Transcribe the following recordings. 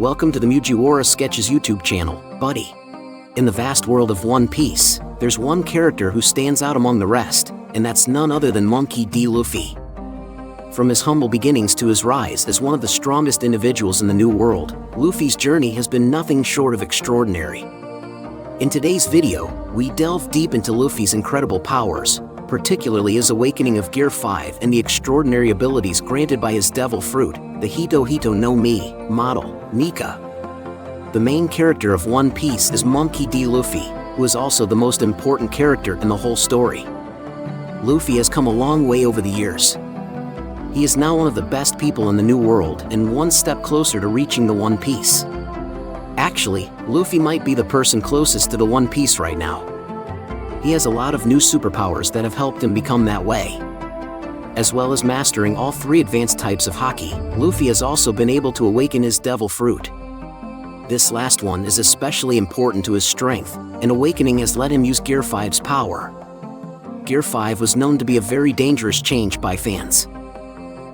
Welcome to the Mujiwara Sketches YouTube channel, buddy. In the vast world of One Piece, there's one character who stands out among the rest, and that's none other than Monkey D. Luffy. From his humble beginnings to his rise as one of the strongest individuals in the New World, Luffy's journey has been nothing short of extraordinary. In today's video, we delve deep into Luffy's incredible powers, particularly his awakening of Gear 5 and the extraordinary abilities granted by his Devil Fruit, the Hito Hito no Mi model, Nika. The main character of One Piece is Monkey D. Luffy, who is also the most important character in the whole story. Luffy has come a long way over the years. He is now one of the best people in the New World and one step closer to reaching the One Piece. Actually, Luffy might be the person closest to the One Piece right now. He has a lot of new superpowers that have helped him become that way. As well as mastering all 3 advanced types of Haki, Luffy has also been able to awaken his Devil Fruit. This last one is especially important to his strength, and awakening has let him use Gear 5's power. Gear 5 was known to be a very dangerous change by fans.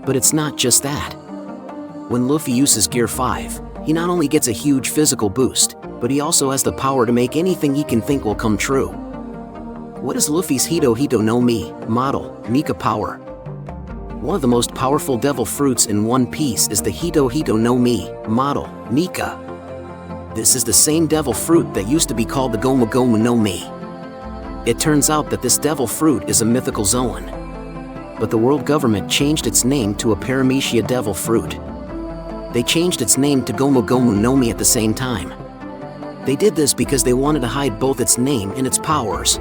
But it's not just that. When Luffy uses Gear 5, he not only gets a huge physical boost, but he also has the power to make anything he can think will come true. What is Luffy's Hito Hito no Mi model, Nika power? One of the most powerful Devil Fruits in One Piece is the Hito Hito no Mi model, Nika. This is the same Devil Fruit that used to be called the Gomu Gomu no Mi. It turns out that this Devil Fruit is a mythical Zoan. But the world government changed its name to a Paramecia Devil Fruit. They changed its name to Gomu Gomu no Mi at the same time. They did this because they wanted to hide both its name and its powers.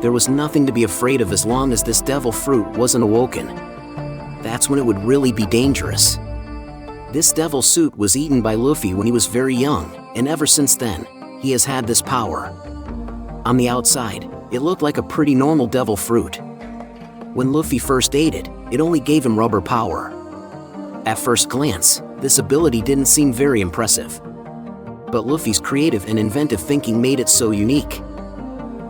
There was nothing to be afraid of as long as this Devil Fruit wasn't awoken. That's when it would really be dangerous. This Devil Suit was eaten by Luffy when he was very young, and ever since then, he has had this power. On the outside, it looked like a pretty normal Devil Fruit. When Luffy first ate it, it only gave him rubber power. At first glance, this ability didn't seem very impressive. But Luffy's creative and inventive thinking made it so unique.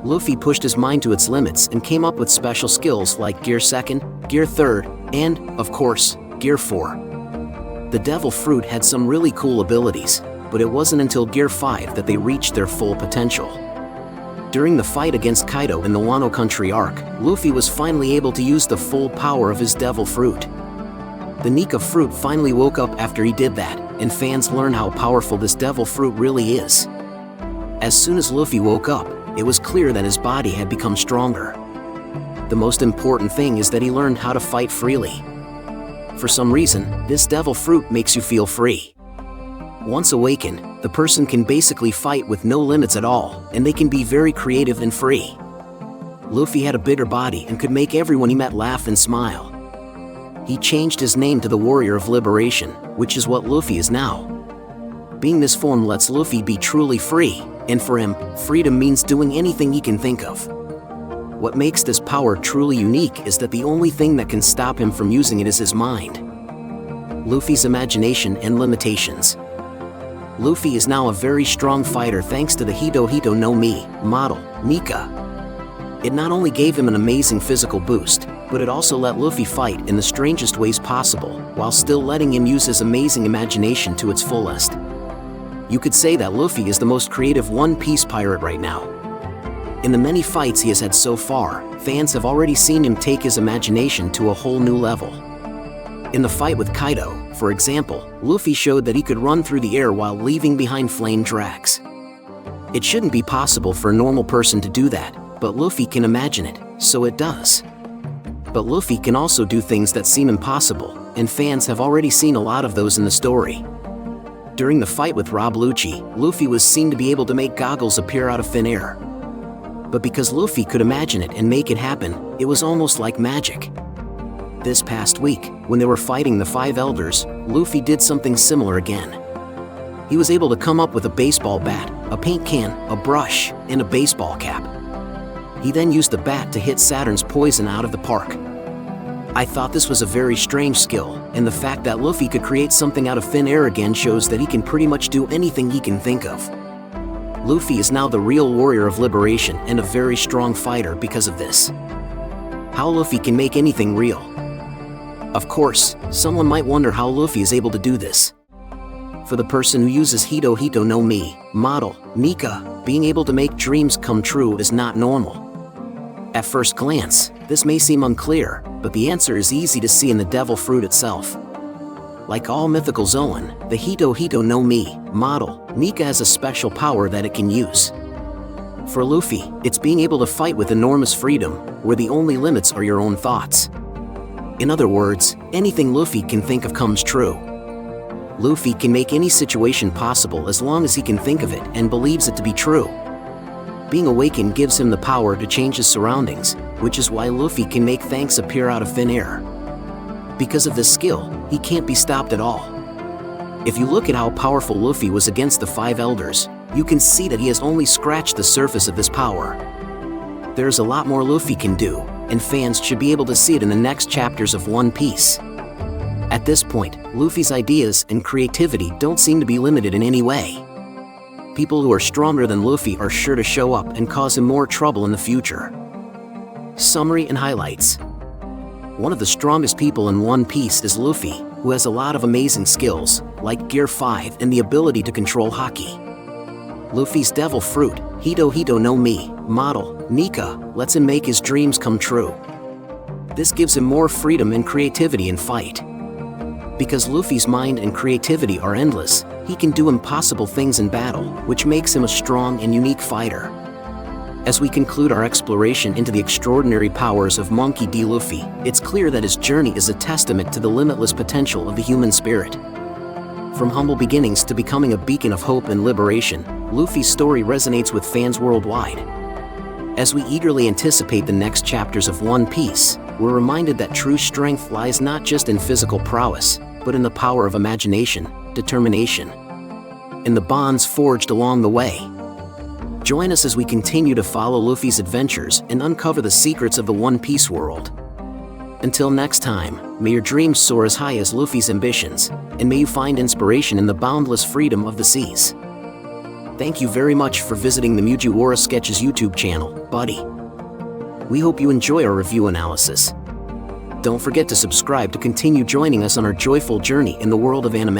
Luffy pushed his mind to its limits and came up with special skills like Gear 2nd, Gear 3rd, and, of course, Gear 4. The Devil Fruit had some really cool abilities, but it wasn't until Gear 5 that they reached their full potential. During the fight against Kaido in the Wano Country arc, Luffy was finally able to use the full power of his Devil Fruit. The Nika Fruit finally woke up after he did that, and fans learned how powerful this Devil Fruit really is. As soon as Luffy woke up, it was clear that his body had become stronger. The most important thing is that he learned how to fight freely. For some reason, this Devil Fruit makes you feel free. Once awakened, the person can basically fight with no limits at all, and they can be very creative and free. Luffy had a bigger body and could make everyone he met laugh and smile. He changed his name to the Warrior of Liberation, which is what Luffy is now. Being this form lets Luffy be truly free, and for him, freedom means doing anything he can think of. What makes this power truly unique is that the only thing that can stop him from using it is his mind. Luffy's imagination and limitations. Luffy is now a very strong fighter thanks to the Hito Hito no Mi model, Nika. It not only gave him an amazing physical boost, but it also let Luffy fight in the strangest ways possible, while still letting him use his amazing imagination to its fullest. You could say that Luffy is the most creative One Piece pirate right now. In the many fights he has had so far, fans have already seen him take his imagination to a whole new level. In the fight with Kaido, for example, Luffy showed that he could run through the air while leaving behind flame tracks. It shouldn't be possible for a normal person to do that, but Luffy can imagine it, so it does. But Luffy can also do things that seem impossible, and fans have already seen a lot of those in the story. During the fight with Rob Lucci, Luffy was seen to be able to make goggles appear out of thin air. But because Luffy could imagine it and make it happen, it was almost like magic. This past week, when they were fighting the 5 elders, Luffy did something similar again. He was able to come up with a baseball bat, a paint can, a brush, and a baseball cap. He then used the bat to hit Saturn's poison out of the park. I thought this was a very strange skill, and the fact that Luffy could create something out of thin air again shows that he can pretty much do anything he can think of. Luffy is now the real Warrior of Liberation and a very strong fighter because of this. How Luffy can make anything real. Of course, someone might wonder how Luffy is able to do this. For the person who uses Hito Hito no Mi model, Nika, being able to make dreams come true is not normal. At first glance, this may seem unclear, but the answer is easy to see in the Devil Fruit itself. Like all mythical Zoan, the Hito Hito no Mi model, Nika has a special power that it can use. For Luffy, it's being able to fight with enormous freedom, where the only limits are your own thoughts. In other words, anything Luffy can think of comes true. Luffy can make any situation possible as long as he can think of it and believes it to be true. Being awakened gives him the power to change his surroundings, which is why Luffy can make thanks appear out of thin air. Because of this skill, he can't be stopped at all. If you look at how powerful Luffy was against the 5 elders, you can see that he has only scratched the surface of this power. There's a lot more Luffy can do, and fans should be able to see it in the next chapters of One Piece. At this point, Luffy's ideas and creativity don't seem to be limited in any way. People who are stronger than Luffy are sure to show up and cause him more trouble in the future. Summary and highlights. One of the strongest people in One Piece is Luffy, who has a lot of amazing skills, like Gear 5 and the ability to control Haki. Luffy's Devil Fruit, Hito Hito no Mi model, Nika, lets him make his dreams come true. This gives him more freedom and creativity in fight. Because Luffy's mind and creativity are endless, he can do impossible things in battle, which makes him a strong and unique fighter. As we conclude our exploration into the extraordinary powers of Monkey D. Luffy, it's clear that his journey is a testament to the limitless potential of the human spirit. From humble beginnings to becoming a beacon of hope and liberation, Luffy's story resonates with fans worldwide. As we eagerly anticipate the next chapters of One Piece, we're reminded that true strength lies not just in physical prowess, but in the power of imagination, determination, and the bonds forged along the way. Join us as we continue to follow Luffy's adventures and uncover the secrets of the One Piece world. Until next time, may your dreams soar as high as Luffy's ambitions, and may you find inspiration in the boundless freedom of the seas. Thank you very much for visiting the Mugiwara Sketches YouTube channel, buddy. We hope you enjoy our review analysis. Don't forget to subscribe to continue joining us on our joyful journey in the world of anime.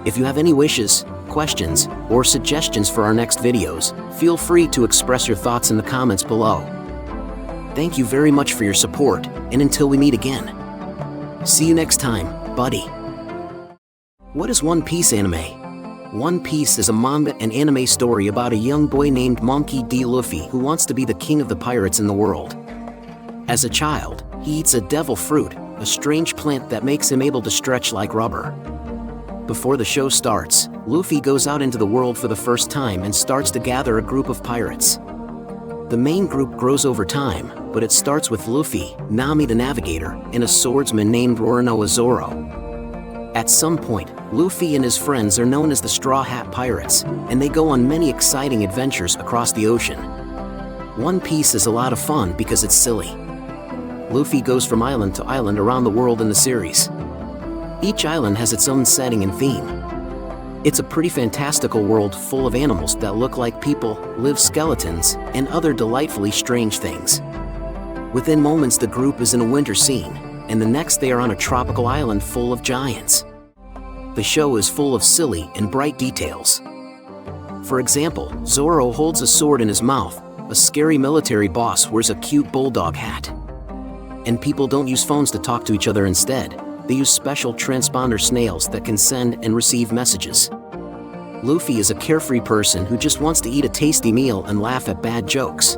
If you have any wishes, questions, or suggestions for our next videos, feel free to express your thoughts in the comments below. Thank you very much for your support, and until we meet again. See you next time, buddy. What is One Piece anime? One Piece is a manga and anime story about a young boy named Monkey D. Luffy who wants to be the king of the pirates in the world. As a child, he eats a devil fruit, a strange plant that makes him able to stretch like rubber. Before the show starts, Luffy goes out into the world for the first time and starts to gather a group of pirates. The main group grows over time, but it starts with Luffy, Nami the Navigator, and a swordsman named Roronoa Zoro. At some point, Luffy and his friends are known as the Straw Hat Pirates, and they go on many exciting adventures across the ocean. One Piece is a lot of fun because it's silly. Luffy goes from island to island around the world in the series. Each island has its own setting and theme. It's a pretty fantastical world full of animals that look like people, live skeletons, and other delightfully strange things. Within moments the group is in a winter scene, and the next they are on a tropical island full of giants. The show is full of silly and bright details. For example, Zoro holds a sword in his mouth, a scary military boss wears a cute bulldog hat. And people don't use phones to talk to each other instead. They use special transponder snails that can send and receive messages. Luffy is a carefree person who just wants to eat a tasty meal and laugh at bad jokes.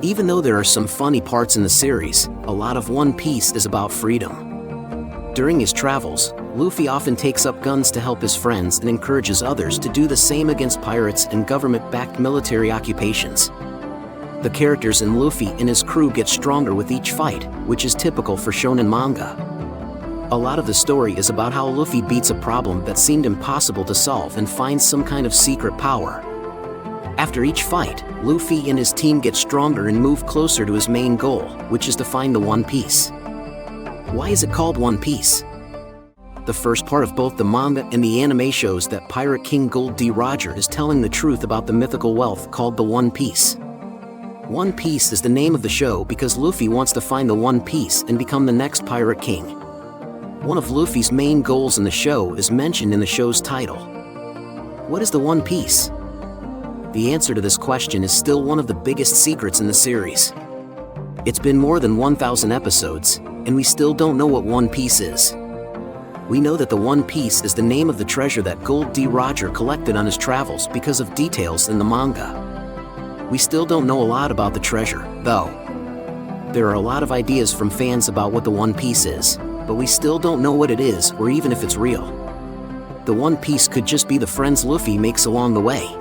Even though there are some funny parts in the series, a lot of One Piece is about freedom. During his travels, Luffy often takes up guns to help his friends and encourages others to do the same against pirates and government-backed military occupations. The characters in Luffy and his crew get stronger with each fight, which is typical for shonen manga. A lot of the story is about how Luffy beats a problem that seemed impossible to solve and finds some kind of secret power. After each fight, Luffy and his team get stronger and move closer to his main goal, which is to find the One Piece. Why is it called One Piece? The first part of both the manga and the anime shows that Pirate King Gold D. Roger is telling the truth about the mythical wealth called the One Piece. One Piece is the name of the show because Luffy wants to find the One Piece and become the next Pirate King. One of Luffy's main goals in the show is mentioned in the show's title. What is the One Piece? The answer to this question is still one of the biggest secrets in the series. It's been more than 1,000 episodes, and we still don't know what One Piece is. We know that the One Piece is the name of the treasure that Gold D. Roger collected on his travels because of details in the manga. We still don't know a lot about the treasure, though. There are a lot of ideas from fans about what the One Piece is, but we still don't know what it is or even if it's real. The One Piece could just be the friends Luffy makes along the way.